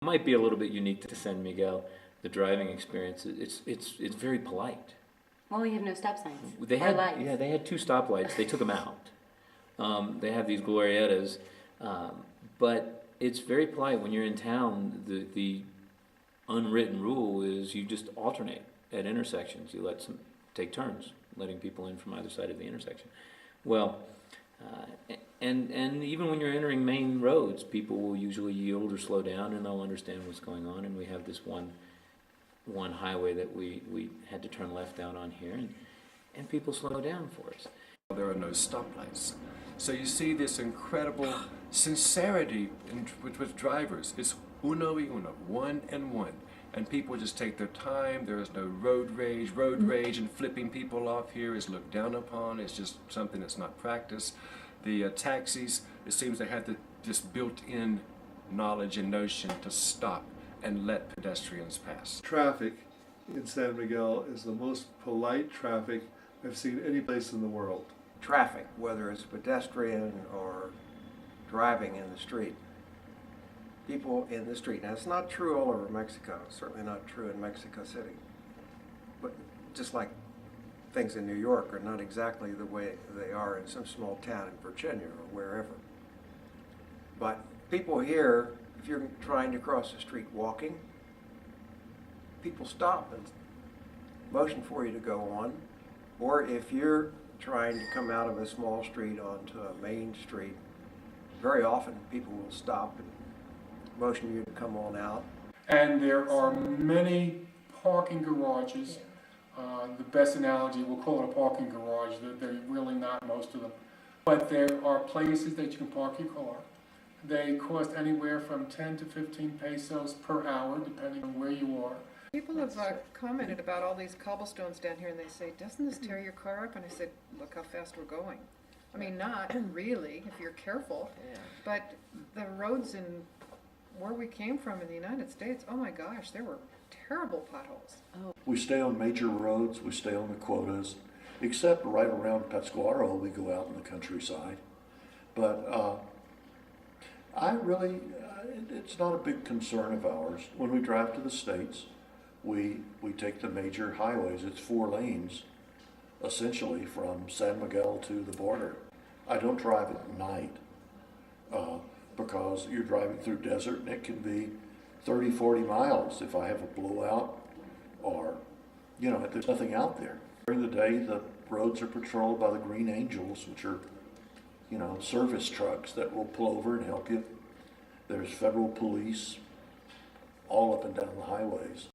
might be a little bit unique to San Miguel, the driving experience. It's very polite. Well, you have no stop signs. They or had lights. yeah, they had two stoplights. They took them out. They have these glorietas, but it's very polite when you're in town. The unwritten rule is you just alternate at intersections. You let some take turns, letting people in from either side of the intersection. Well, and even when you're entering main roads, people will usually yield or slow down, and they'll understand what's going on. And we have this one highway that we had to turn left out on here, and people slow down for us. There are no stoplights. So you see this incredible sincerity with drivers. It's uno y uno, one and one. And people just take their time. There is no road rage. Road rage and flipping people off here is looked down upon. It's just something that's not practiced. The taxis, it seems they had this built-in knowledge and notion to stop and let pedestrians pass. Traffic in San Miguel is the most polite traffic I've seen any place in the world. Traffic, whether it's pedestrian or driving in the street, people in the street. Now, it's not true all over Mexico, certainly not true in Mexico City. But just like things in New York are not exactly the way they are in some small town in Virginia or wherever. But people here, if you're trying to cross the street walking, people stop and motion for you to go on. Or if you're trying to come out of a small street onto a main street, very often people will stop and motion you to come on out. And there are many parking garages. The best analogy, we'll call it a parking garage. They're really not, most of them. But there are places that you can park your car. They cost anywhere from 10 to 15 pesos per hour, depending on where you are. People have commented about all these cobblestones down here, and they say, doesn't this tear your car up? And I said, look how fast we're going. I mean, not really, if you're careful, but the roads in where we came from in the United States, oh my gosh, there were terrible potholes. We stay on major roads, we stay on the quotas, except right around Pátzcuaro, we go out in the countryside. But it's not a big concern of ours. When we drive to the States, we take the major highways. It's 4 lanes, essentially, from San Miguel to the border. I don't drive at night because you're driving through desert and it can be 30, 40 miles if I have a blowout or, if there's nothing out there. During the day, the roads are patrolled by the Green Angels, which are, service trucks that will pull over and help you. There's federal police all up and down the highways.